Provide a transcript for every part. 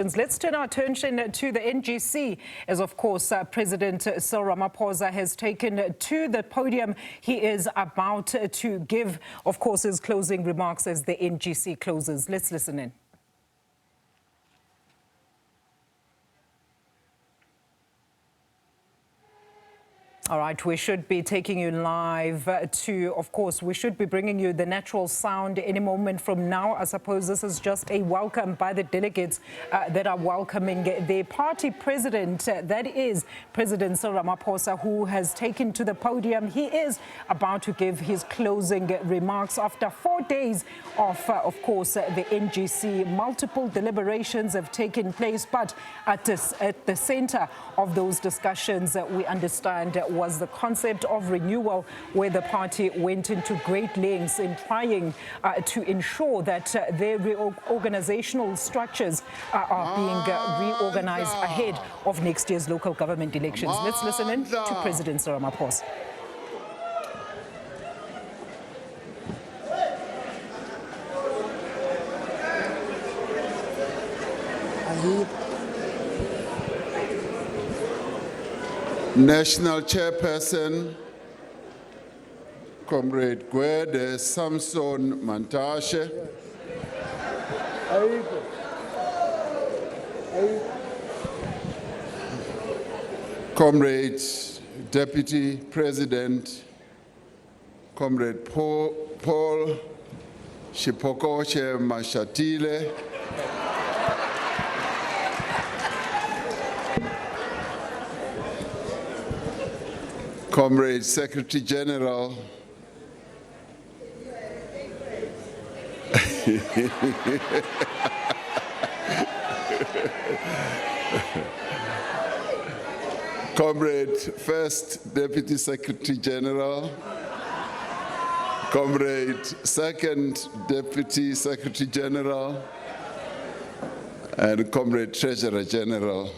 Let's turn our attention to the NGC as, of course, President Cyril Ramaphosa has taken to the podium. He is about to give, of course, his closing remarks as the NGC closes. Let's listen in. All right, we should be taking you live to, of course, we should be bringing you the natural sound any moment from now. I suppose this is just a welcome by the delegates that are welcoming the party president, that is President Cyril Ramaphosa, who has taken to the podium. He is about to give his closing remarks after 4 days of course, the NGC. Multiple deliberations have taken place, but at the center of those discussions, we understand, was the concept of renewal, where the party went into great lengths in trying to ensure that their organizational structures are being reorganized ahead of next year's local government elections. Let's listen in to President Cyril Ramaphosa. National Chairperson, Comrade Gwede Samson Mantashe, Comrade Deputy President, Comrade Paul Shipokoche Mashatile, Comrade Secretary General, Comrade First Deputy Secretary General, Comrade Second Deputy Secretary General, and Comrade Treasurer General.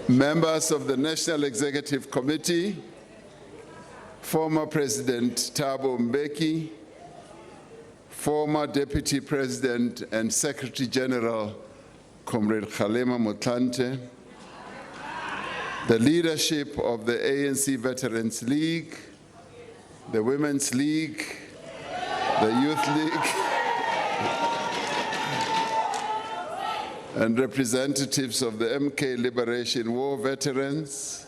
Members of the National Executive Committee, former President Thabo Mbeki, former Deputy President and Secretary General Comrade Kgalema Motlanthe, the leadership of the ANC Veterans League, the Women's League, the Youth League, and representatives of the MK Liberation War veterans,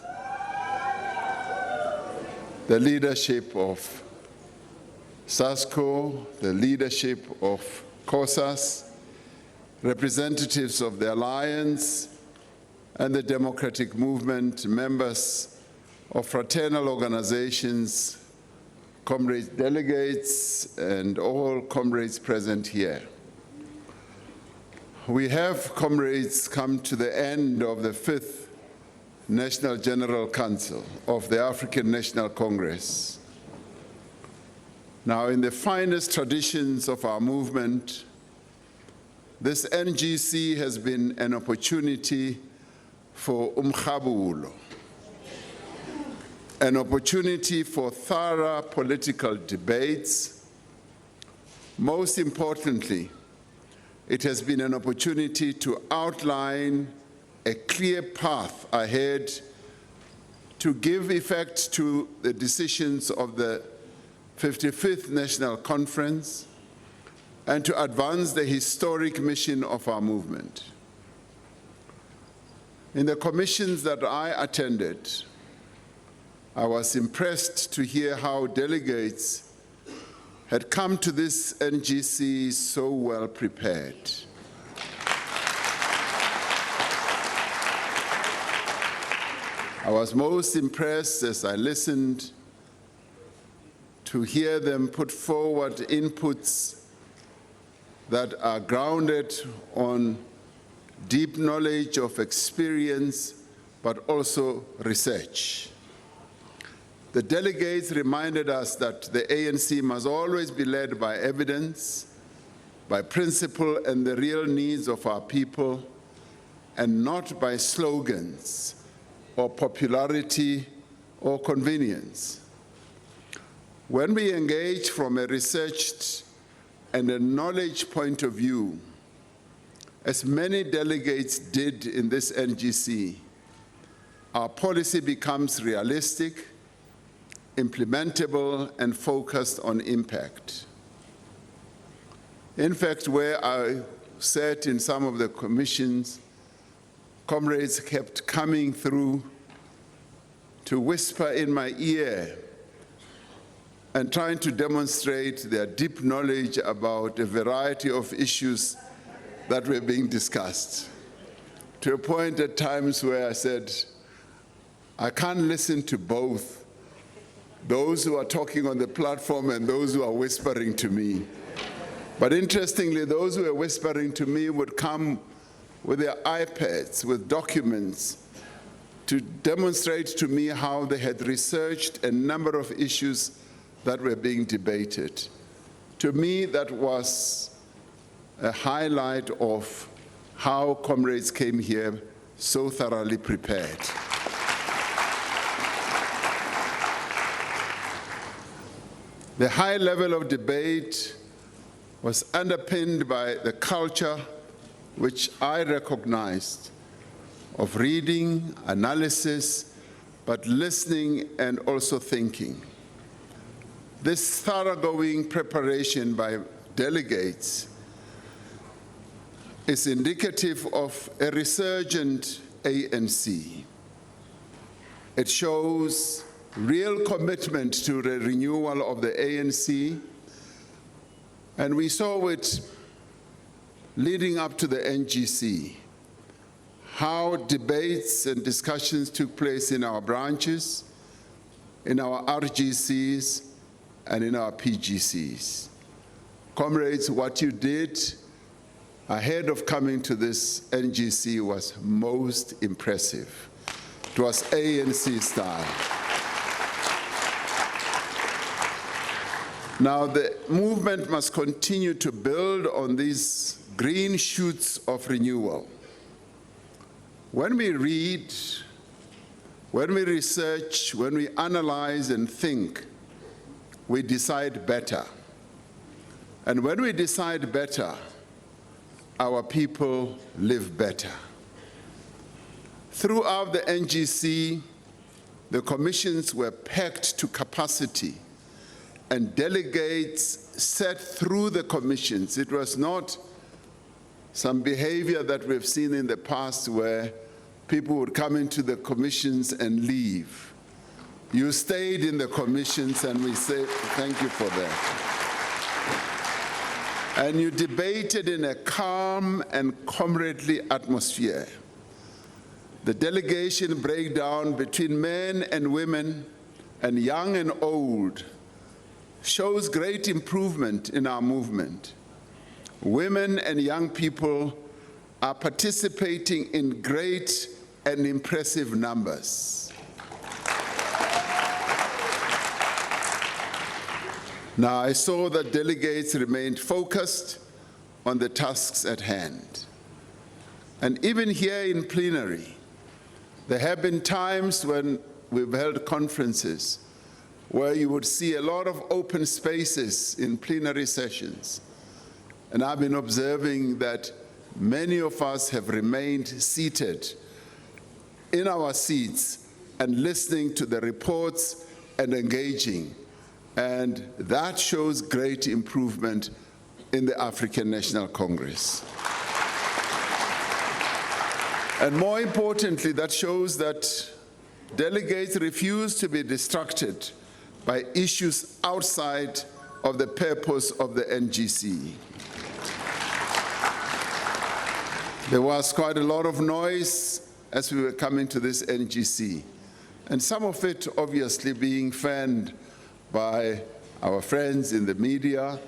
the leadership of SASCO, the leadership of COSAS, representatives of the Alliance and the Democratic Movement, members of fraternal organizations, comrades delegates, and all comrades present here. We have, comrades, come to the end of the 5th National General Council of the African National Congress. Now, in the finest traditions of our movement, this NGC has been an opportunity for umkhabulo, an opportunity for thorough political debates. Most importantly, it has been an opportunity to outline a clear path ahead to give effect to the decisions of the 55th National Conference and to advance the historic mission of our movement. In the commissions that I attended, I was impressed to hear how delegates had come to this NGC so well prepared. I was most impressed as I listened to hear them put forward inputs that are grounded on deep knowledge of experience, but also research. The delegates reminded us that the ANC must always be led by evidence, by principle and the real needs of our people, and not by slogans or popularity or convenience. When we engage from a researched and a knowledge point of view, as many delegates did in this NGC, our policy becomes realistic, implementable, and focused on impact. In fact, where I sat in some of the commissions, comrades kept coming through to whisper in my ear and trying to demonstrate their deep knowledge about a variety of issues that were being discussed, to a point at times where I said, I can't listen to both, those who are talking on the platform and those who are whispering to me. But interestingly, those who were whispering to me would come with their iPads, with documents, to demonstrate to me how they had researched a number of issues that were being debated. To me, that was a highlight of how comrades came here so thoroughly prepared. The high level of debate was underpinned by the culture which I recognized of reading, analysis, but listening and also thinking. This thoroughgoing preparation by delegates is indicative of a resurgent ANC. It shows real commitment to the renewal of the ANC, and we saw it leading up to the NGC, how debates and discussions took place in our branches, in our RGCs, and in our PGCs. Comrades, what you did ahead of coming to this NGC was most impressive. It was ANC style. Now, the movement must continue to build on these green shoots of renewal. When we read, when we research, when we analyze and think, we decide better. And when we decide better, our people live better. Throughout the NGC, the commissions were packed to capacity, and delegates sat through the commissions. It was not some behavior that we've seen in the past where people would come into the commissions and leave. You stayed in the commissions, and we say thank you for that. And you debated in a calm and comradely atmosphere. The delegation breakdown between men and women and young and old shows great improvement in our movement. Women and young people are participating in great and impressive numbers. Now, I saw that delegates remained focused on the tasks at hand. And even here in plenary, there have been times when we've held conferences where you would see a lot of open spaces in plenary sessions. And I've been observing that many of us have remained seated in our seats and listening to the reports and engaging. And that shows great improvement in the African National Congress. And more importantly, that shows that delegates refuse to be distracted by issues outside of the purpose of the NGC. There was quite a lot of noise as we were coming to this NGC, and some of it obviously being fanned by our friends in the media,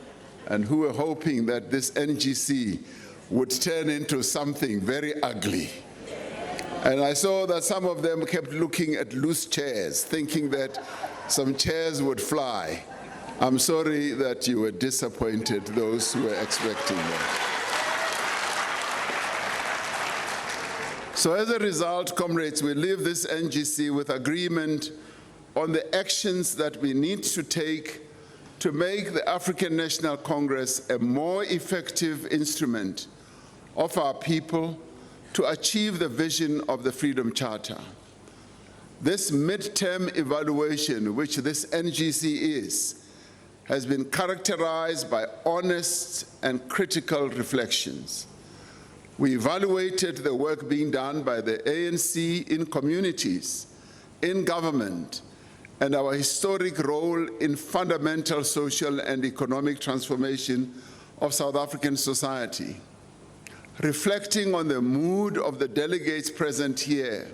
and who were hoping that this NGC would turn into something very ugly. And I saw that some of them kept looking at loose chairs, thinking that some chairs would fly. I'm sorry that you were disappointed, those who were expecting that. So as a result, comrades, we leave this NGC with agreement on the actions that we need to take to make the African National Congress a more effective instrument of our people to achieve the vision of the Freedom Charter. This midterm evaluation, which this NGC is, has been characterized by honest and critical reflections. We evaluated the work being done by the ANC in communities, in government, and our historic role in fundamental social and economic transformation of South African society. Reflecting on the mood of the delegates present here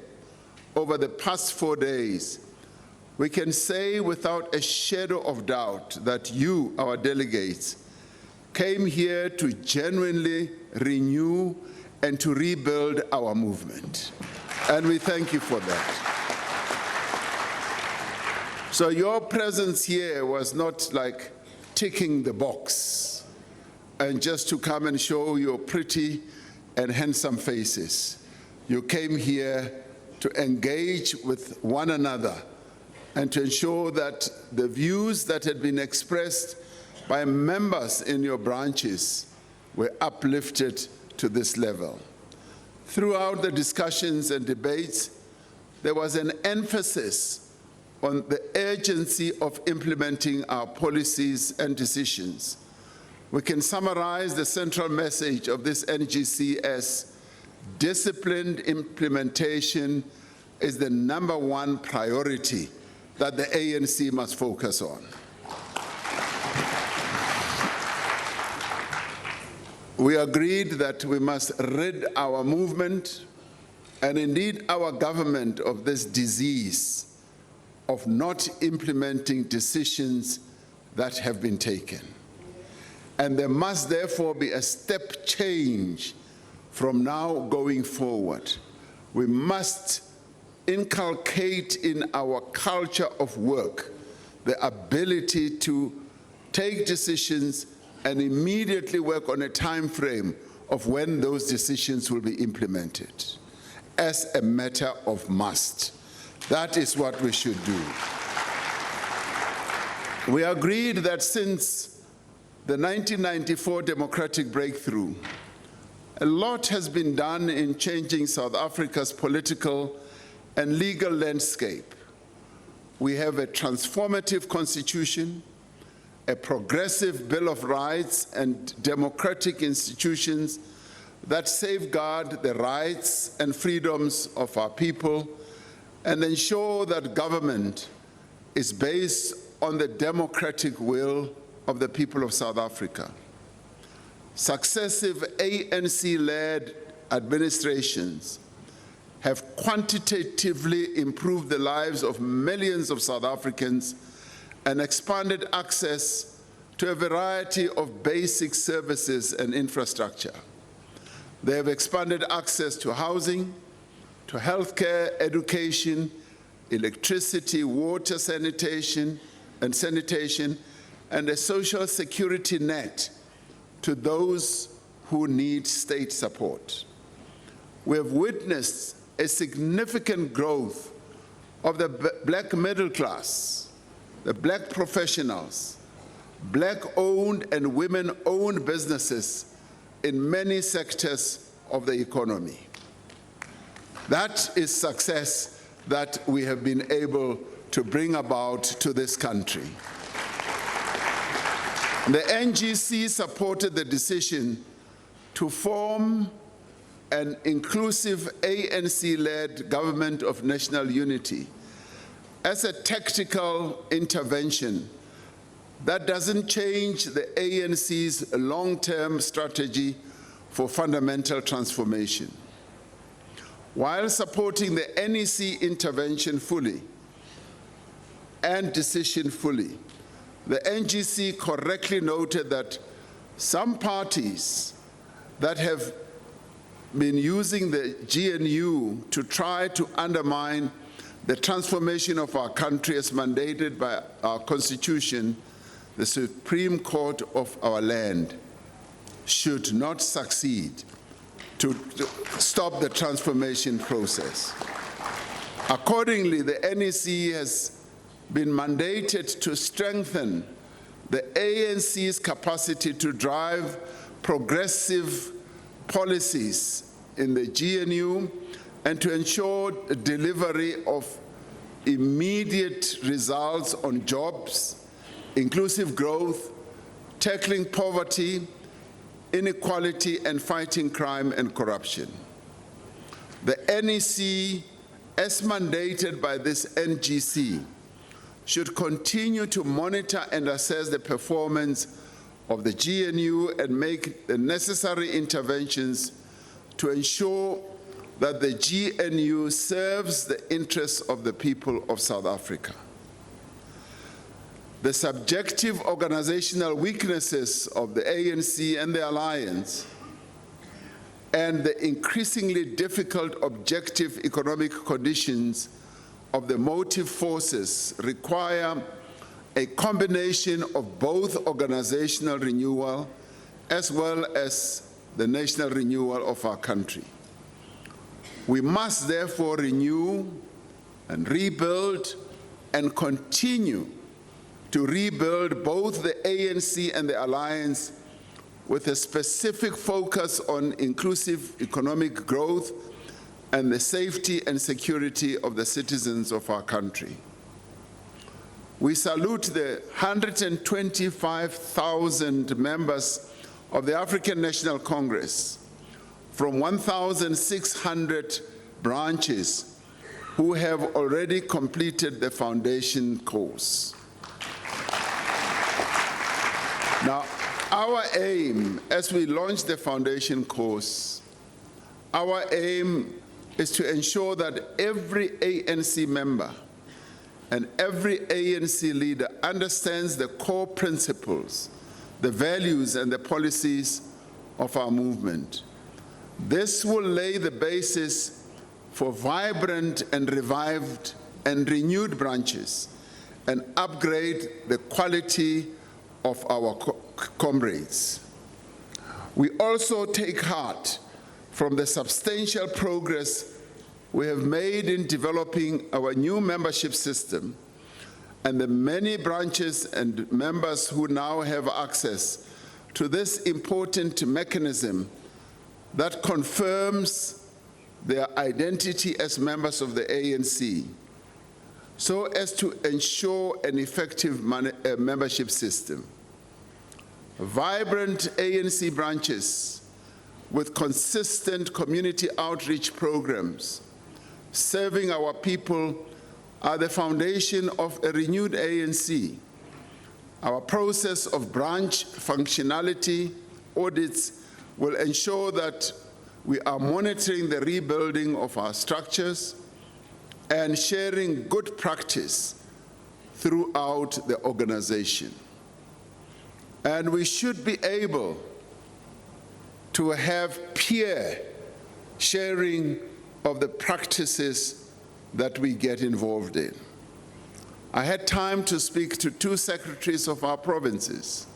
over the past 4 days, we can say without a shadow of doubt that you, our delegates, came here to genuinely renew and to rebuild our movement. And we thank you for that. So your presence here was not like ticking the box and just to come and show your pretty and handsome faces. You came here to engage with one another and to ensure that the views that had been expressed by members in your branches were uplifted to this level. Throughout the discussions and debates, there was an emphasis on the urgency of implementing our policies and decisions. We can summarize the central message of this NGC as disciplined implementation is the #1 priority that the ANC must focus on. We agreed that we must rid our movement and indeed our government of this disease of not implementing decisions that have been taken. And there must therefore be a step change from now going forward. We must inculcate in our culture of work the ability to take decisions and immediately work on a time frame of when those decisions will be implemented as a matter of must. That is what we should do. We agreed that since the 1994 democratic breakthrough, a lot has been done in changing South Africa's political and legal landscape. We have a transformative constitution, a progressive Bill of Rights, and democratic institutions that safeguard the rights and freedoms of our people and ensure that government is based on the democratic will of the people of South Africa. Successive ANC-led administrations have quantitatively improved the lives of millions of South Africans and expanded access to a variety of basic services and infrastructure. They have expanded access to housing, to healthcare, education, electricity, water, sanitation, and a social security net to those who need state support. We have witnessed a significant growth of the black middle class, the black professionals, black-owned and women-owned businesses in many sectors of the economy. That is success that we have been able to bring about to this country. The NGC supported the decision to form an inclusive ANC-led government of national unity as a tactical intervention that doesn't change the ANC's long-term strategy for fundamental transformation. While supporting the NEC intervention fully and decision fully, the NGC correctly noted that some parties that have been using the GNU to try to undermine the transformation of our country as mandated by our Constitution, the Supreme Court of our land, should not succeed to stop the transformation process. Accordingly, the NEC has been mandated to strengthen the ANC's capacity to drive progressive policies in the GNU and to ensure delivery of immediate results on jobs, inclusive growth, tackling poverty, inequality, and fighting crime and corruption. The NEC, as mandated by this NGC, should continue to monitor and assess the performance of the GNU and make the necessary interventions to ensure that the GNU serves the interests of the people of South Africa. The subjective organizational weaknesses of the ANC and the alliance and the increasingly difficult objective economic conditions of the motive forces require a combination of both organizational renewal as well as the national renewal of our country. We must therefore renew and rebuild and continue to rebuild both the ANC and the alliance with a specific focus on inclusive economic growth and the safety and security of the citizens of our country. We salute the 125,000 members of the African National Congress from 1,600 branches who have already completed the foundation course. Now, our aim, as we launch the foundation course, our aim is to ensure that every ANC member and every ANC leader understands the core principles, the values, and the policies of our movement. This will lay the basis for vibrant and revived and renewed branches and upgrade the quality of our comrades. We also take heart from the substantial progress we have made in developing our new membership system and the many branches and members who now have access to this important mechanism that confirms their identity as members of the ANC, so as to ensure an effective membership system. Vibrant ANC branches with consistent community outreach programs serving our people are the foundation of a renewed ANC. Our process of branch functionality audits will ensure that we are monitoring the rebuilding of our structures and sharing good practice throughout the organization. And we should be able to have peer sharing of the practices that we get involved in. I had time to speak to 2 secretaries of our provinces,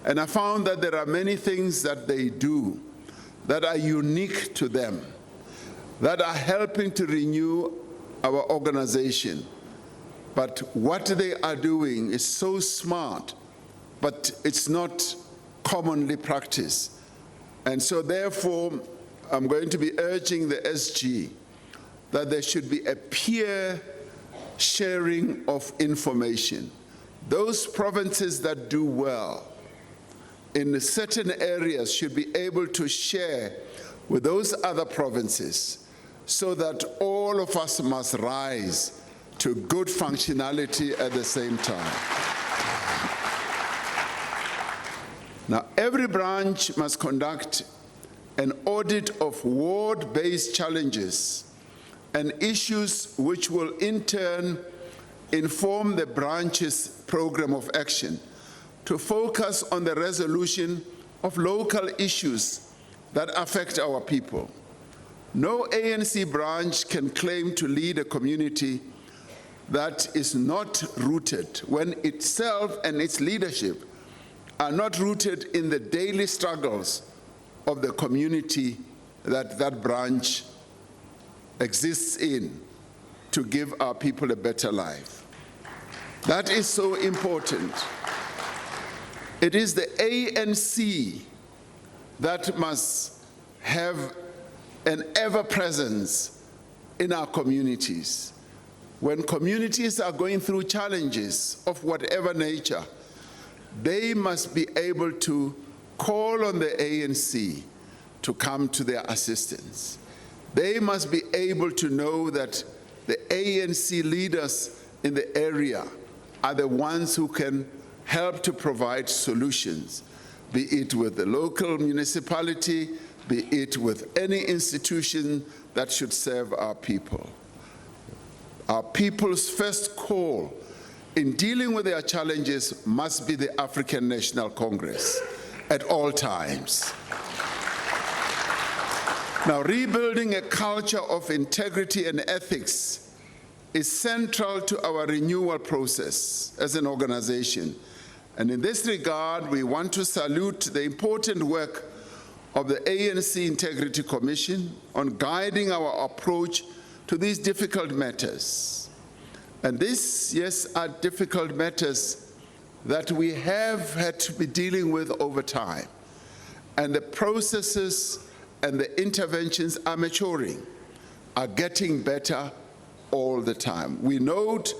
and I found that there are many things that they do that are unique to them, that are helping to renew our organization. But what they are doing is so smart, but it's not commonly practiced. And so therefore, I'm going to be urging the SG that there should be a peer sharing of information. Those provinces that do well in certain areas should be able to share with those other provinces so that all of us must rise to good functionality at the same time. Now, every branch must conduct an audit of ward-based challenges and issues which will in turn inform the branch's program of action to focus on the resolution of local issues that affect our people. No ANC branch can claim to lead a community that is not rooted, when itself and its leadership are not rooted in the daily struggles of the community that that branch exists in to give our people a better life. That is so important. It is the ANC that must have an ever-presence in our communities. When communities are going through challenges of whatever nature, they must be able to call on the ANC to come to their assistance. They must be able to know that the ANC leaders in the area are the ones who can help to provide solutions, be it with the local municipality, be it with any institution that should serve our people. Our people's first call in dealing with their challenges must be the African National Congress at all times. Now, rebuilding a culture of integrity and ethics is central to our renewal process as an organization. And in this regard, we want to salute the important work of the ANC Integrity Commission on guiding our approach to these difficult matters. And these, yes, are difficult matters that we have had to be dealing with over time. And the processes and the interventions are maturing, are getting better all the time. We note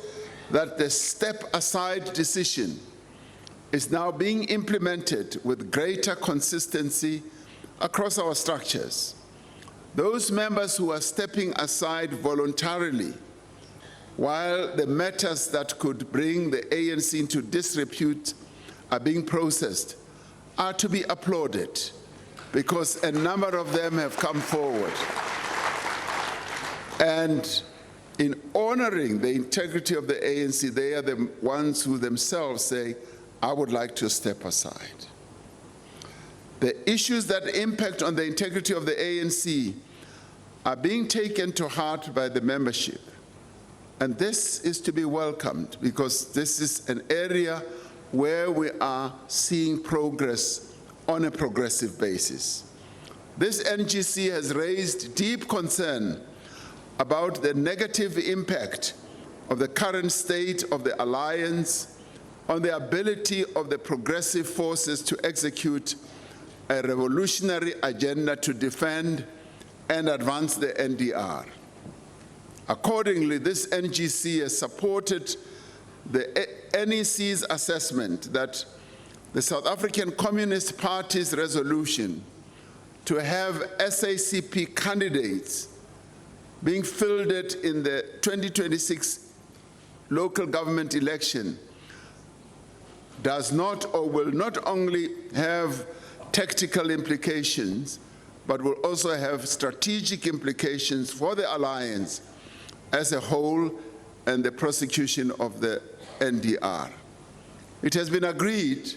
that the step-aside decision is now being implemented with greater consistency across our structures. Those members who are stepping aside voluntarily, while the matters that could bring the ANC into disrepute are being processed, are to be applauded, because a number of them have come forward. And in honoring the integrity of the ANC, they are the ones who themselves say, I would like to step aside. The issues that impact on the integrity of the ANC are being taken to heart by the membership. And this is to be welcomed, because this is an area where we are seeing progress on a progressive basis. This NGC has raised deep concern about the negative impact of the current state of the alliance on the ability of the progressive forces to execute a revolutionary agenda to defend and advance the NDR. Accordingly, this NGC has supported the NEC's assessment that the South African Communist Party's resolution to have SACP candidates being fielded in the 2026 local government election does not or will not only have tactical implications, but will also have strategic implications for the alliance as a whole and the prosecution of the NDR. It has been agreed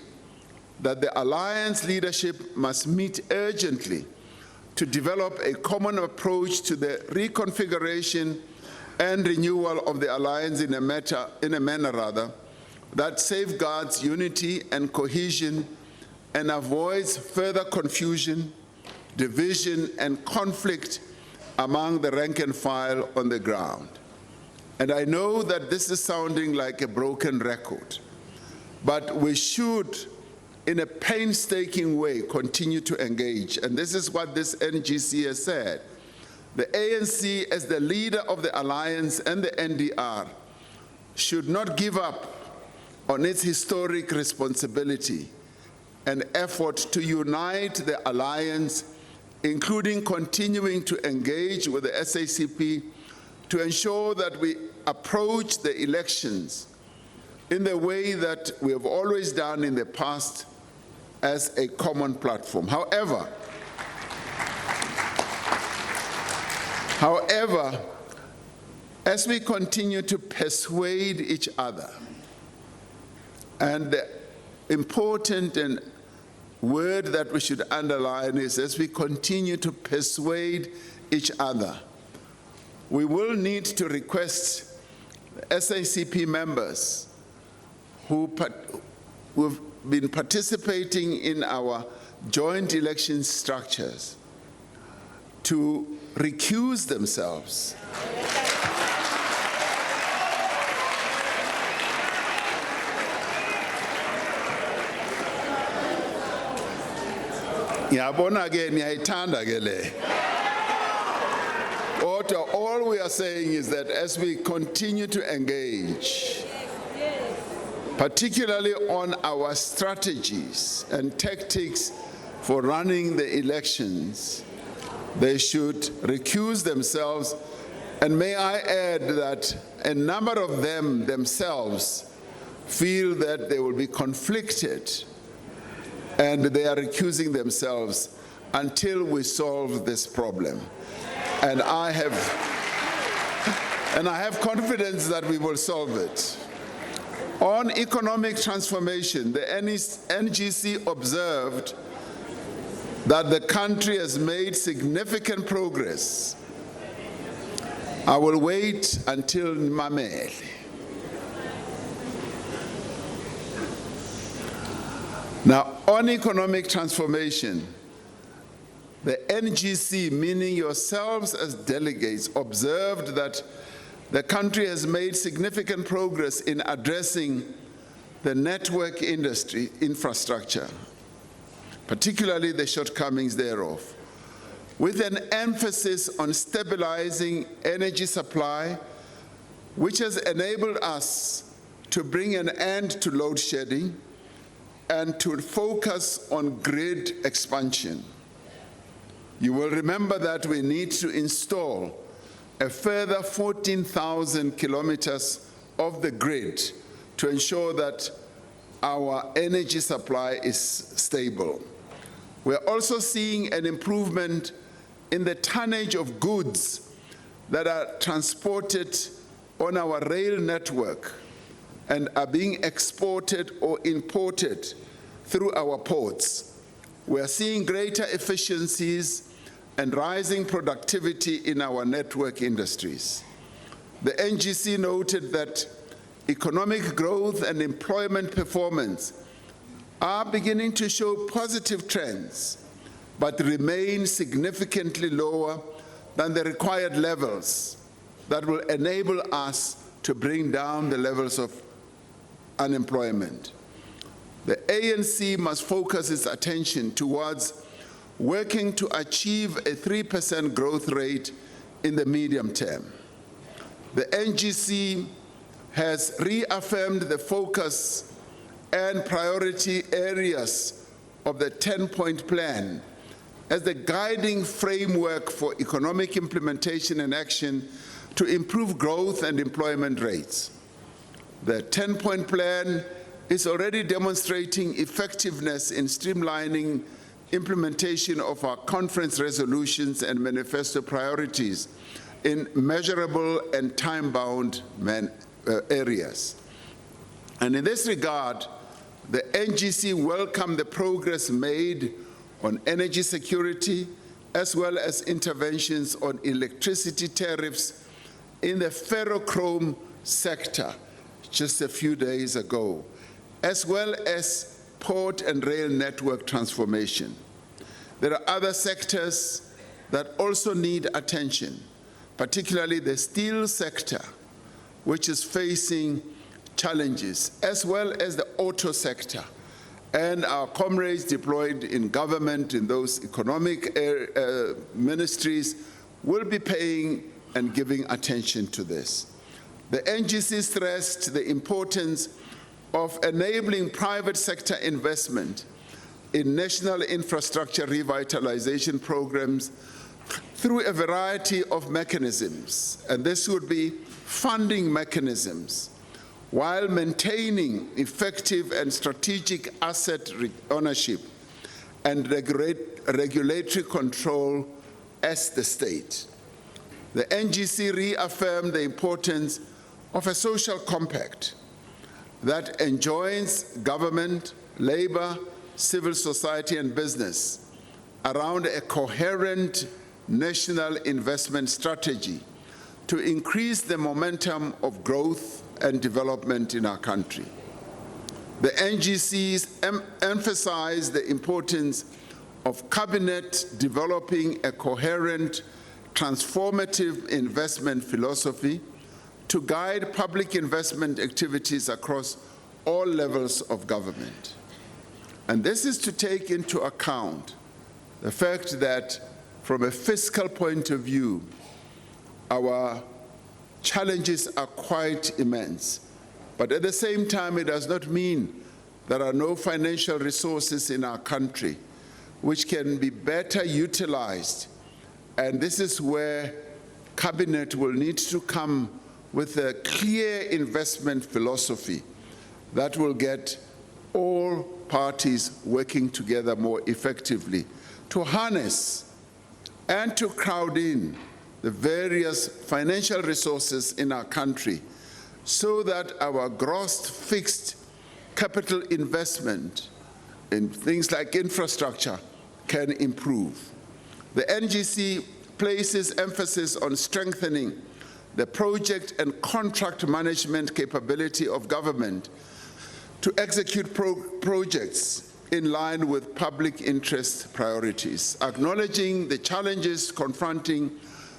that the alliance leadership must meet urgently to develop a common approach to the reconfiguration and renewal of the alliance in a manner that safeguards unity and cohesion and avoids further confusion, division, and conflict among the rank and file on the ground. And I know that this is sounding like a broken record, but we should, in a painstaking way, continue to engage. And this is what this NGC has said. The ANC, as the leader of the alliance and the NDR, should not give up on its historic responsibility and effort to unite the alliance, including continuing to engage with the SACP to ensure that we approach the elections in the way that we have always done in the past, as a common platform. However, as we continue to persuade each other, and the important and word that we should underline is, as we continue to persuade each other, we will need to request SACP members who've been participating in our joint election structures to recuse themselves. Ngiyabona ke niyayithanda ke le. All we are saying is that as we continue to engage, particularly on our strategies and tactics for running the elections, they should recuse themselves. And may I add that a number of them themselves feel that they will be conflicted and they are recusing themselves until we solve this problem. And I have confidence that we will solve it. On economic transformation, the NGC observed that the country has made significant progress. I will wait until Mamele. Now, on economic transformation, the NGC, meaning yourselves as delegates, observed that the country has made significant progress in addressing the network industry infrastructure, particularly the shortcomings thereof, with an emphasis on stabilizing energy supply, which has enabled us to bring an end to load shedding and to focus on grid expansion. You will remember that we need to install a further 14,000 kilometers of the grid to ensure that our energy supply is stable. We're also seeing an improvement in the tonnage of goods that are transported on our rail network and are being exported or imported through our ports. We're seeing greater efficiencies and rising productivity in our network industries. The NGC noted that economic growth and employment performance are beginning to show positive trends, but remain significantly lower than the required levels that will enable us to bring down the levels of unemployment. The ANC must focus its attention towards working to achieve a 3% growth rate in the medium term. The NGC has reaffirmed the focus and priority areas of the 10-point plan as the guiding framework for economic implementation and action to improve growth and employment rates. The 10-point plan is already demonstrating effectiveness in streamlining implementation of our conference resolutions and manifesto priorities in measurable and time-bound areas. And in this regard, the NGC welcomed the progress made on energy security, as well as interventions on electricity tariffs in the ferrochrome sector just a few days ago, as well as port and rail network transformation. There are other sectors that also need attention, particularly the steel sector, which is facing challenges, as well as the auto sector. And our comrades deployed in government in those economic ministries will be paying and giving attention to this. The NGC stressed the importance of enabling private sector investment in national infrastructure revitalization programs through a variety of mechanisms, and this would be funding mechanisms, while maintaining effective and strategic asset ownership and regulatory control as the state. The NGC reaffirmed the importance of a social compact that enjoins government, labor, civil society, and business around a coherent national investment strategy to increase the momentum of growth and development in our country. The NGCs emphasized the importance of Cabinet developing a coherent, transformative investment philosophy to guide public investment activities across all levels of government. And this is to take into account the fact that from a fiscal point of view, our challenges are quite immense. But at the same time, it does not mean there are no financial resources in our country which can be better utilized. And this is where Cabinet will need to come with a clear investment philosophy that will get all parties working together more effectively to harness and to crowd in the various financial resources in our country so that our gross fixed capital investment in things like infrastructure can improve. The NGC places emphasis on strengthening the project and contract management capability of government to execute projects in line with public interest priorities, acknowledging the challenges confronting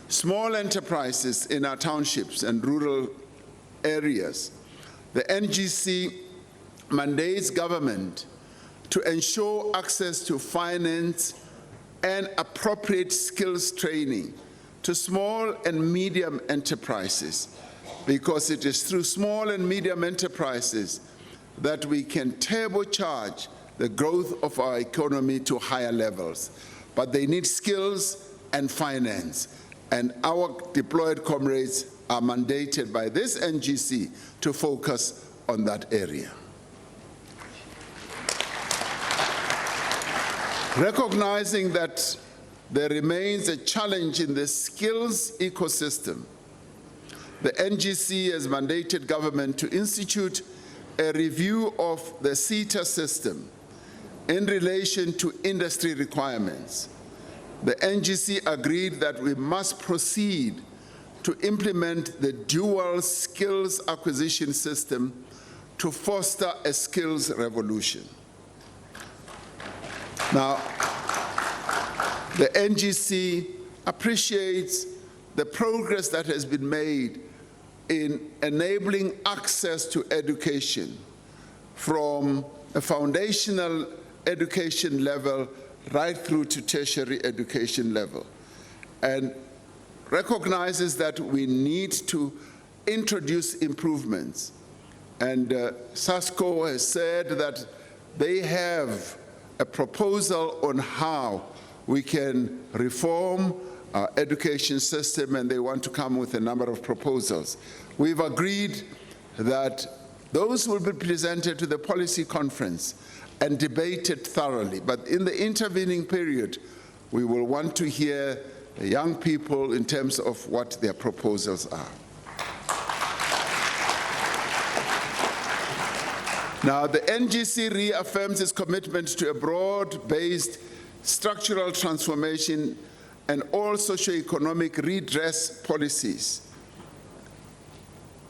small enterprises in our townships and rural areas. The NGC mandates government to ensure access to finance and appropriate skills training to small and medium enterprises, because it is through small and medium enterprises that we can turbocharge the growth of our economy to higher levels. But they need skills and finance, and our deployed comrades are mandated by this NGC to focus on that area. Recognizing that there remains a challenge in the skills ecosystem, the NGC has mandated government to institute a review of the SETA system in relation to industry requirements. The NGC agreed that we must proceed to implement the dual skills acquisition system to foster a skills revolution. Now, the NGC appreciates the progress that has been made in enabling access to education from a foundational education level right through to tertiary education level, and recognizes that we need to introduce improvements. And SASCO has said that they have a proposal on how we can reform our education system, and they want to come with a number of proposals. We've agreed that those will be presented to the policy conference and debated thoroughly. But in the intervening period, we will want to hear the young people in terms of what their proposals are. Now, the NGC reaffirms its commitment to a broad-based structural transformation and all socio-economic redress policies,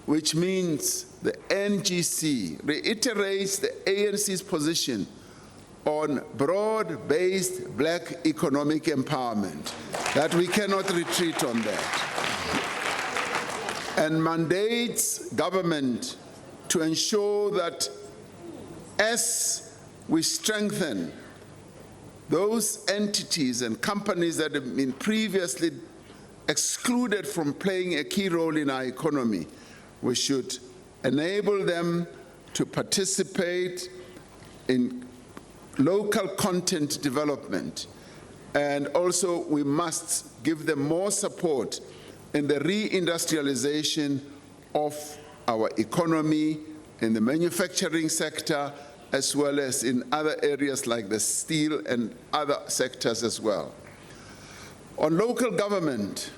which means the NGC reiterates the ANC's position on broad-based black economic empowerment, that we cannot retreat on that, and mandates government to ensure that as we strengthen those entities and companies that have been previously excluded from playing a key role in our economy, we should enable them to participate in local content development. And also we must give them more support in the reindustrialization of our economy, in the manufacturing sector, as well as in other areas like the steel and other sectors as well. On local government,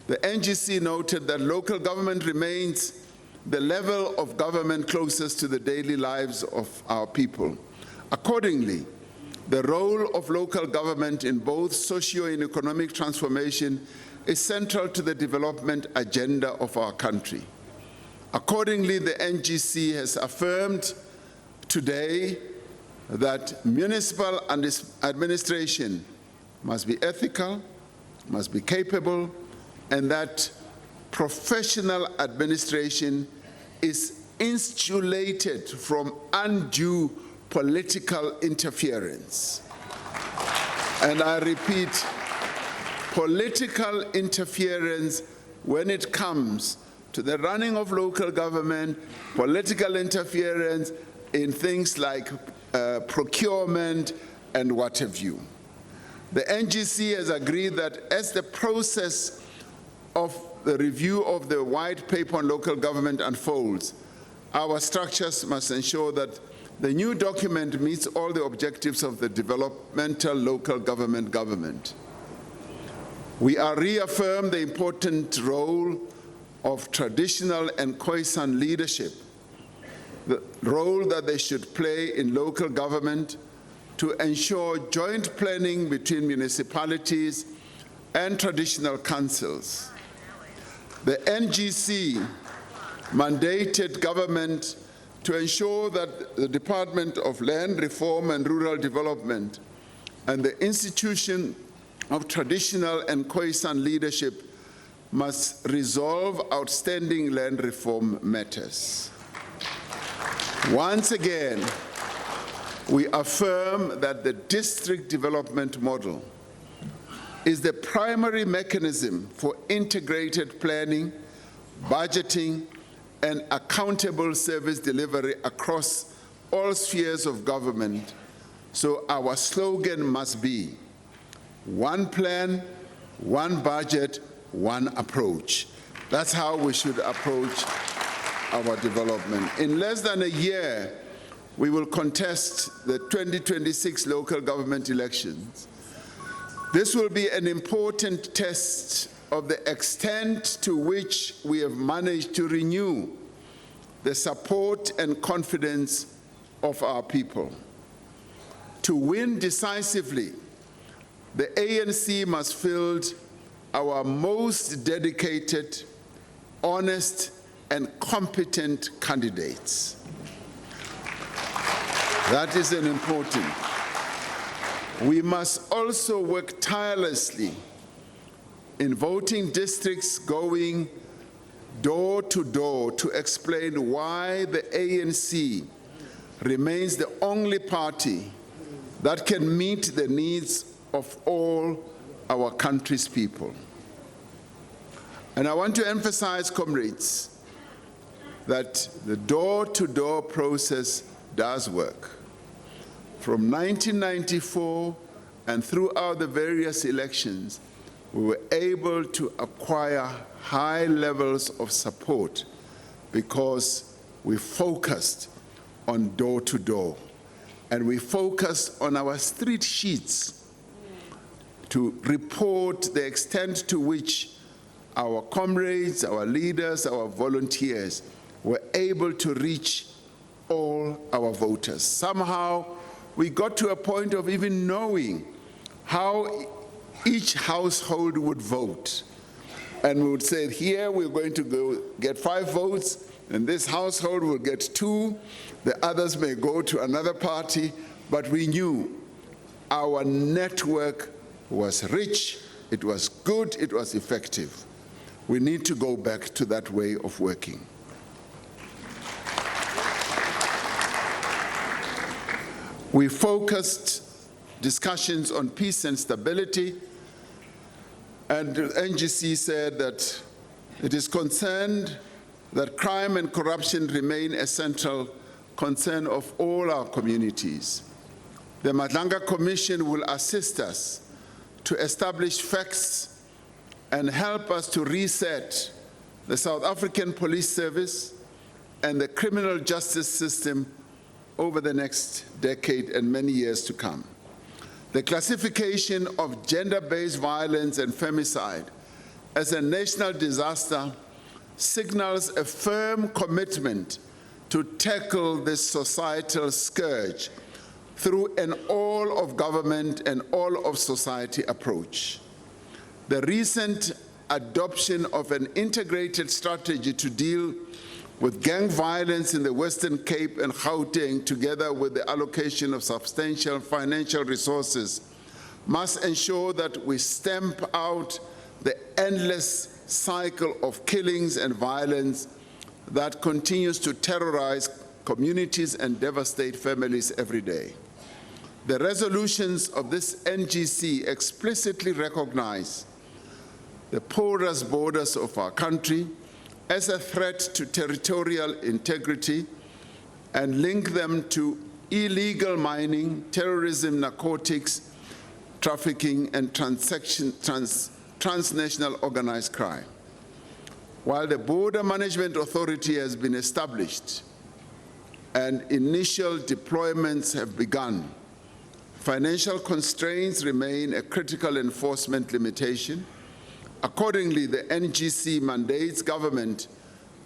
the NGC noted that local government remains the level of government closest to the daily lives of our people. Accordingly, the role of local government in both socio and economic transformation is central to the development agenda of our country. Accordingly, the NGC has affirmed today that municipal administration must be ethical, must be capable, and that professional administration is insulated from undue political interference. And I repeat, political interference when it comes to the running of local government, political interference in things like procurement and what have you. The NGC has agreed that as the process of the review of the white paper on local government unfolds, our structures must ensure that the new document meets all the objectives of the developmental local government. We are reaffirmed the important role of traditional and Khoisan leadership, the role that they should play in local government to ensure joint planning between municipalities and traditional councils. The NGC mandated government to ensure that the Department of Land Reform and Rural Development and the institution of traditional and Khoisan leadership must resolve outstanding land reform matters. Once again, we affirm that the district development model is the primary mechanism for integrated planning, budgeting, and accountable service delivery across all spheres of government. So our slogan must be, one plan, one budget, one approach. That's how we should approach our development. In less than a year, we will contest the 2026 local government elections. This will be an important test of the extent to which we have managed to renew the support and confidence of our people. To win decisively, the ANC must field our most dedicated, honest, and competent candidates. That is an important. We must also work tirelessly in voting districts, going door to door to explain why the ANC remains the only party that can meet the needs of all our country's people. And I want to emphasize, comrades, that the door-to-door process does work. From 1994 and throughout the various elections, we were able to acquire high levels of support because we focused on door-to-door. And we focused on our street sheets to report the extent to which our comrades, our leaders, our volunteers were able to reach all our voters. Somehow, we got to a point of even knowing how each household would vote. And we would say, here we're going to go get 5 votes, and this household will get 2, the others may go to another party, but we knew our network was rich, it was good, it was effective. We need to go back to that way of working. We focused discussions on peace and stability, and the NGC said that it is concerned that crime and corruption remain a central concern of all our communities. The Madlanga Commission will assist us to establish facts and help us to reset the South African Police Service and the criminal justice system over the next decade and many years to come. The classification of gender-based violence and femicide as a national disaster signals a firm commitment to tackle this societal scourge through an all-of-government and all-of-society approach. The recent adoption of an integrated strategy to deal with gang violence in the Western Cape and Gauteng, together with the allocation of substantial financial resources, must ensure that we stamp out the endless cycle of killings and violence that continues to terrorize communities and devastate families every day. The resolutions of this NGC explicitly recognize the porous borders of our country as a threat to territorial integrity and link them to illegal mining, terrorism, narcotics, trafficking, and transnational organized crime. While the Border Management Authority has been established and initial deployments have begun, financial constraints remain a critical enforcement limitation. Accordingly, the NGC mandates government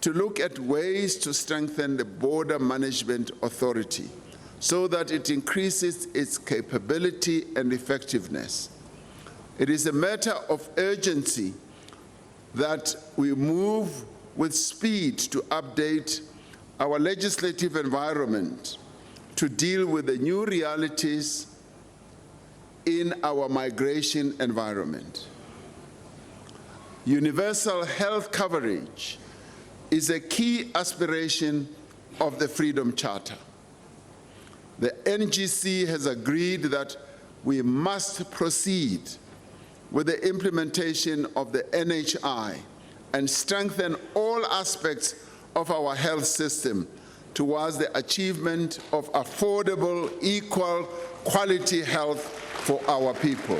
to look at ways to strengthen the Border Management Authority so that it increases its capability and effectiveness. It is a matter of urgency that we move with speed to update our legislative environment to deal with the new realities in our migration environment. Universal health coverage is a key aspiration of the Freedom Charter. The NGC has agreed that we must proceed with the implementation of the NHI and strengthen all aspects of our health system towards the achievement of affordable, equal, quality health for our people.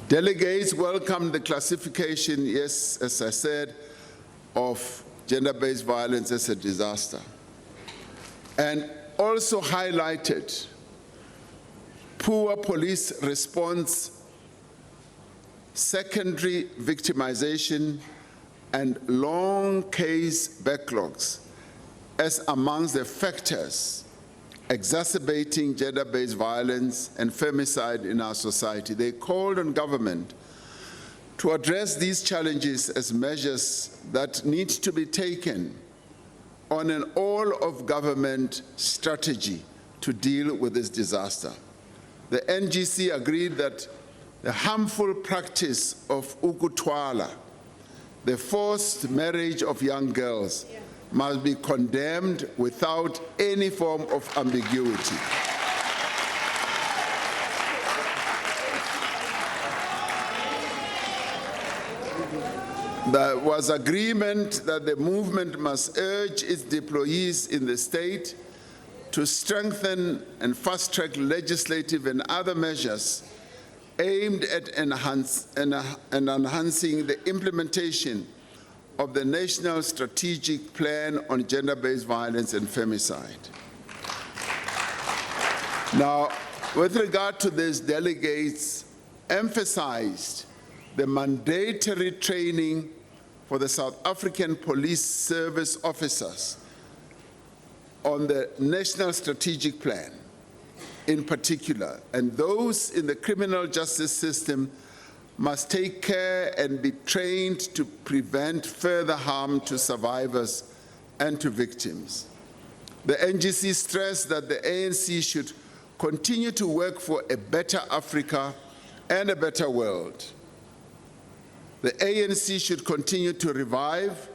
Delegates welcomed the classification, yes, as I said, of gender-based violence as a disaster, and also highlighted poor police response, secondary victimization, and long case backlogs as amongst the factors exacerbating gender-based violence and femicide in our society. They called on government to address these challenges as measures that need to be taken on an all-of-government strategy to deal with this disaster. The NGC agreed that the harmful practice of ukutwala, the forced marriage of young girls, must be condemned without any form of ambiguity. There was agreement that the movement must urge its deployees in the state to strengthen and fast-track legislative and other measures aimed at enhancing the implementation of the National Strategic Plan on Gender-Based Violence and Femicide. Now, with regard to this, delegates emphasized the mandatory training for the South African Police Service officers on the National Strategic Plan in particular, and those in the criminal justice system must take care and be trained to prevent further harm to survivors and to victims. The NGC stressed that the ANC should continue to work for a better Africa and a better world. The ANC should continue to revive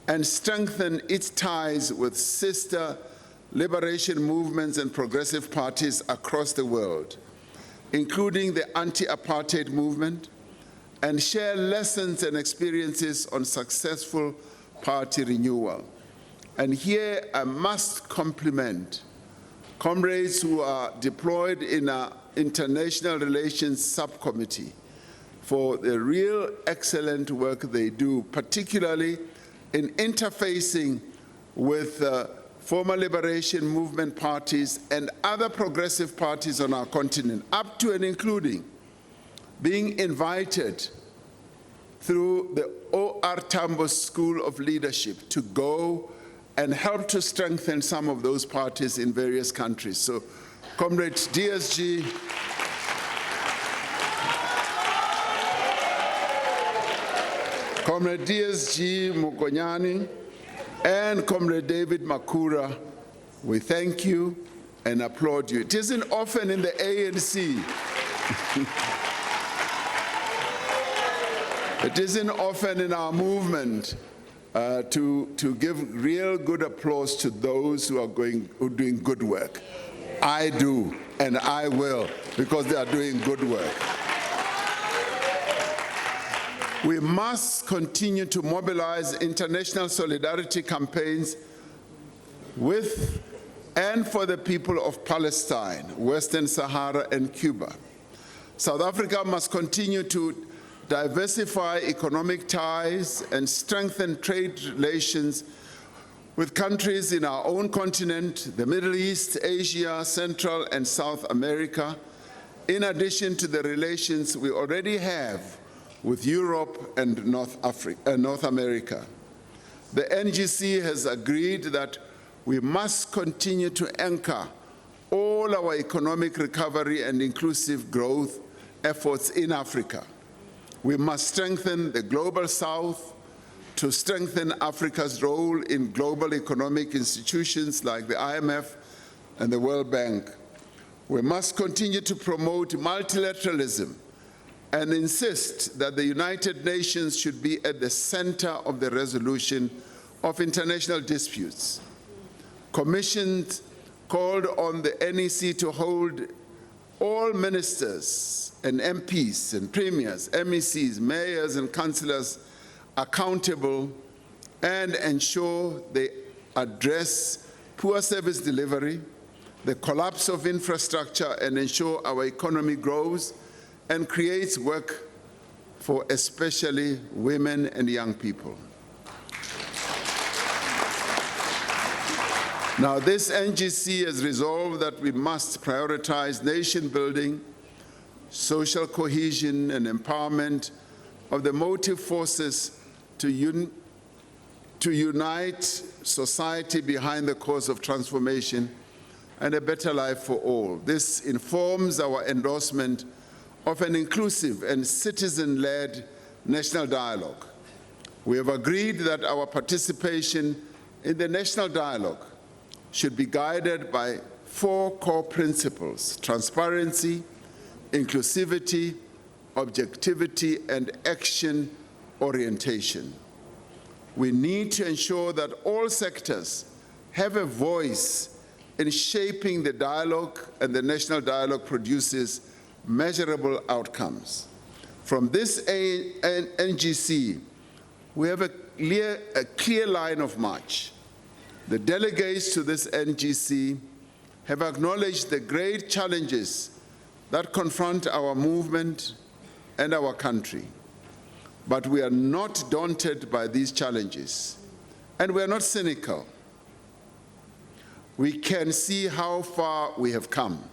and strengthen its ties with sister liberation movements and progressive parties across the world, including the anti-apartheid movement, and share lessons and experiences on successful party renewal. And here I must compliment comrades who are deployed in our international relations subcommittee for the real excellent work they do, particularly in interfacing with former liberation movement parties and other progressive parties on our continent, up to and including being invited through the O.R. Tambo School of Leadership to go and help to strengthen some of those parties in various countries. So, Comrade DSG, Comrade DSG Mukonyani, and Comrade David Makura, we thank you and applaud you. It isn't often in the ANC It isn't often in our movement to give real good applause to those who are doing good work. I do, and I will, because they are doing good work. We must continue to mobilize international solidarity campaigns with and for the people of Palestine, Western Sahara, and Cuba. South Africa must continue to diversify economic ties and strengthen trade relations with countries in our own continent, the Middle East, Asia, Central and South America, in addition to the relations we already have with Europe and North America. The NGC has agreed that we must continue to anchor all our economic recovery and inclusive growth efforts in Africa. We must strengthen the Global South to strengthen Africa's role in global economic institutions like the IMF and the World Bank. We must continue to promote multilateralism and insist that the United Nations should be at the center of the resolution of international disputes. Commissions called on the NEC to hold all ministers and MPs and premiers, MECs, mayors and councillors accountable and ensure they address poor service delivery, the collapse of infrastructure, and ensure our economy grows and creates work for especially women and young people. Now, this NGC has resolved that we must prioritize nation building, social cohesion, and empowerment of the motive forces to unite society behind the cause of transformation and a better life for all. This informs our endorsement of an inclusive and citizen-led national dialogue. We have agreed that our participation in the national dialogue should be guided by 4 core principles: transparency, inclusivity, objectivity, and action orientation. We need to ensure that all sectors have a voice in shaping the dialogue, and the national dialogue produces measurable outcomes. From this NGC, we have a clear line of march. The delegates to this NGC have acknowledged the great challenges that confront our movement and our country. But we are not daunted by these challenges, and we are not cynical. We can see how far we have come.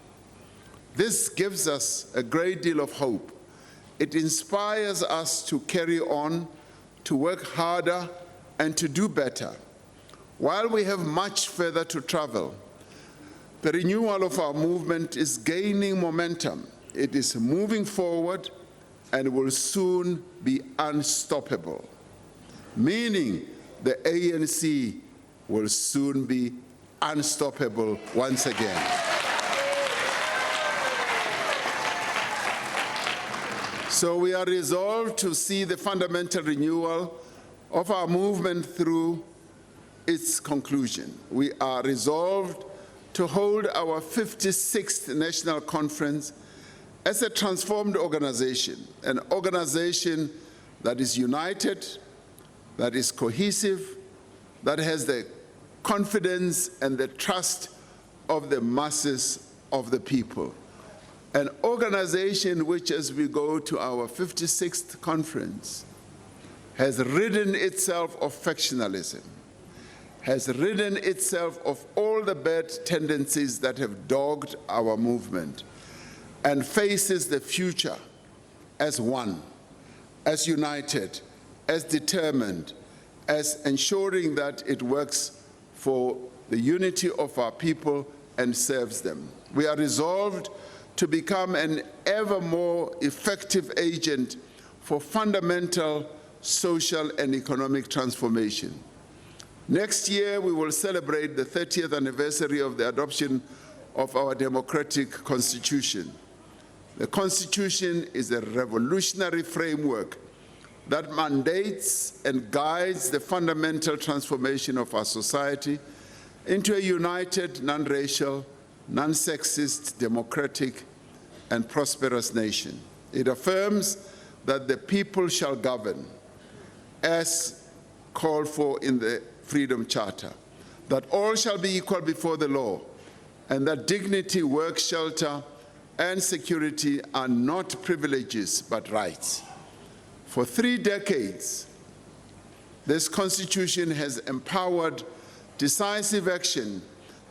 This gives us a great deal of hope. It inspires us to carry on, to work harder, and to do better. While we have much further to travel, the renewal of our movement is gaining momentum. It is moving forward and will soon be unstoppable, meaning the ANC will soon be unstoppable once again. So we are resolved to see the fundamental renewal of our movement through its conclusion. We are resolved to hold our 56th National Conference as a transformed organization, an organization that is united, that is cohesive, that has the confidence and the trust of the masses of the people. An organization which, as we go to our 56th conference, has ridden itself of factionalism, has ridden itself of all the bad tendencies that have dogged our movement, and faces the future as one, as united, as determined, as ensuring that it works for the unity of our people and serves them. We are resolved to become an ever more effective agent for fundamental social and economic transformation. Next year, we will celebrate the 30th anniversary of the adoption of our democratic constitution. The Constitution is a revolutionary framework that mandates and guides the fundamental transformation of our society into a united, non-racial, non-sexist, democratic, and prosperous nation. It affirms that the people shall govern, as called for in the Freedom Charter, that all shall be equal before the law, and that dignity, work, shelter, and security are not privileges but rights. For 3 decades, this Constitution has empowered decisive action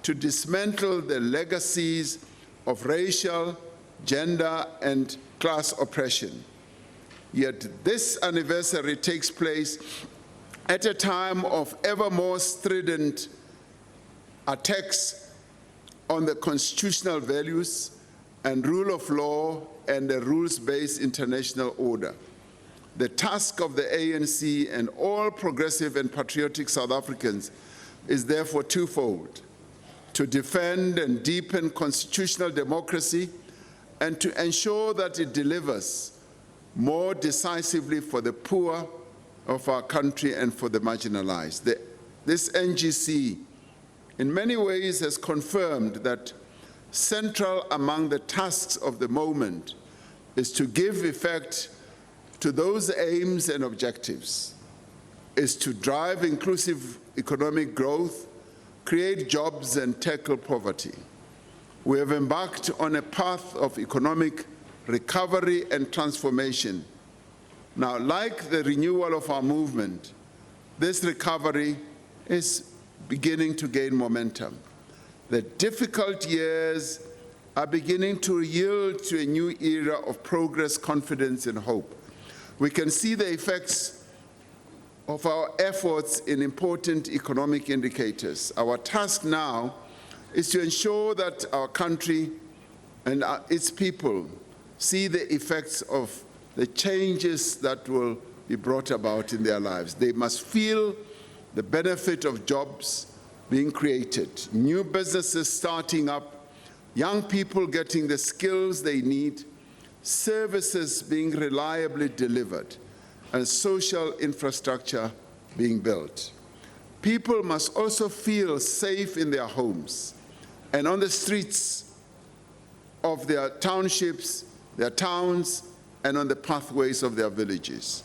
to dismantle the legacies of racial, gender, and class oppression. Yet this anniversary takes place at a time of ever more strident attacks on the constitutional values and rule of law and the rules-based international order. The task of the ANC and all progressive and patriotic South Africans is therefore twofold: to defend and deepen constitutional democracy and to ensure that it delivers more decisively for the poor of our country and for the marginalized. This NGC in many ways has confirmed that central among the tasks of the moment is to give effect to those aims and objectives, is to drive inclusive economic growth, create jobs, and tackle poverty. We have embarked on a path of economic recovery and transformation. Now, like the renewal of our movement, this recovery is beginning to gain momentum. The difficult years are beginning to yield to a new era of progress, confidence, and hope. We can see the effects of our efforts in important economic indicators. Our task now is to ensure that our country and its people see the effects of the changes that will be brought about in their lives. They must feel the benefit of jobs being created, new businesses starting up, young people getting the skills they need, services being reliably delivered, and social infrastructure being built. People must also feel safe in their homes and on the streets of their townships, their towns, and on the pathways of their villages.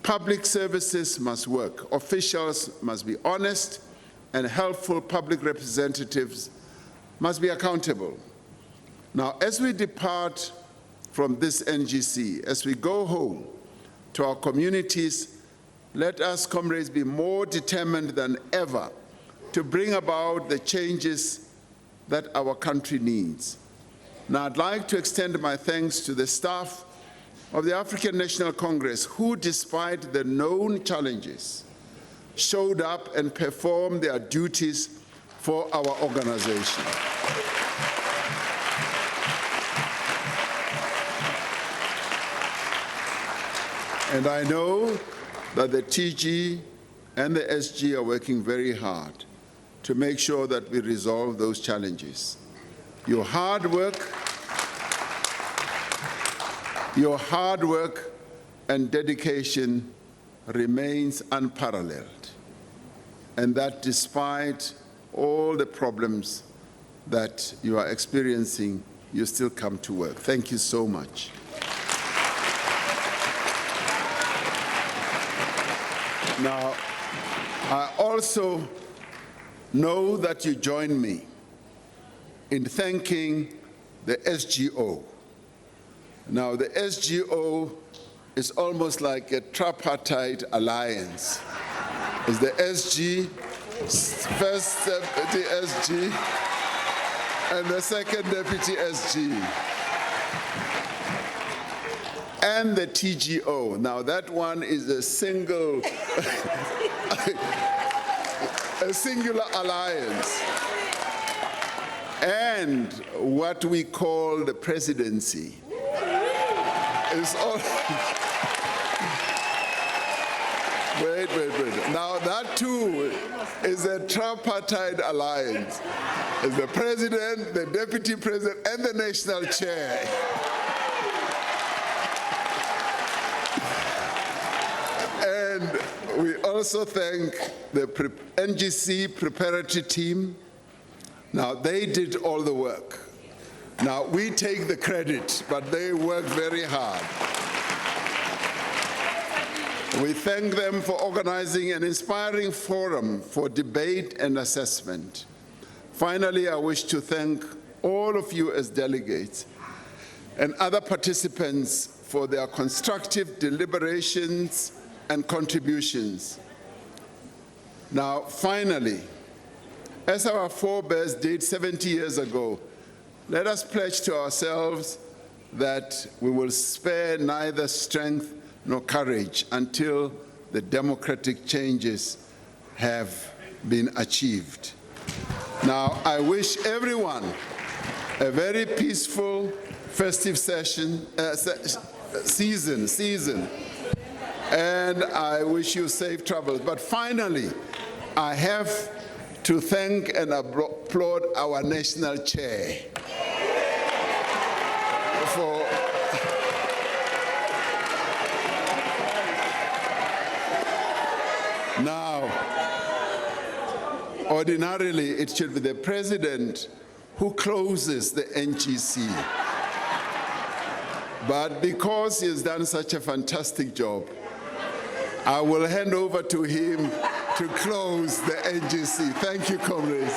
Public services must work. Officials must be honest, and helpful public representatives must be accountable. Now, as we depart from this NGC, as we go home to our communities, let us, comrades, be more determined than ever to bring about the changes that our country needs. Now, I'd like to extend my thanks to the staff of the African National Congress who, despite the known challenges, showed up and performed their duties for our organization. And I know that the TG and the SG are working very hard to make sure that we resolve those challenges. Your hard work and dedication remains unparalleled, and that despite all the problems that you are experiencing, you still come to work. Thank you so much. Now, I also know that you join me in thanking the SGO. Now, the SGO is almost like a tripartite alliance. It's the SG, first deputy SG, and the second deputy SG, and the TGO. Now, that one is a single, a singular alliance. And what we call the presidency is all. Wait. Now that too is a tripartite alliance. It's the president, the deputy president, and the national chair. And we also thank the NGC preparatory team. Now, they did all the work. Now, we take the credit, but they worked very hard. We thank them for organizing an inspiring forum for debate and assessment. Finally, I wish to thank all of you as delegates and other participants for their constructive deliberations and contributions. Now, finally, as our forebears did 70 years ago, let us pledge to ourselves that we will spare neither strength nor courage until the democratic changes have been achieved. Now, I wish everyone a very peaceful, festive season, and I wish you safe travels. But finally, I have to thank and applaud our national chair for now. Ordinarily, it should be the president who closes the NGC. But because he has done such a fantastic job, I will hand over to him to close the NGC. Thank you, comrades.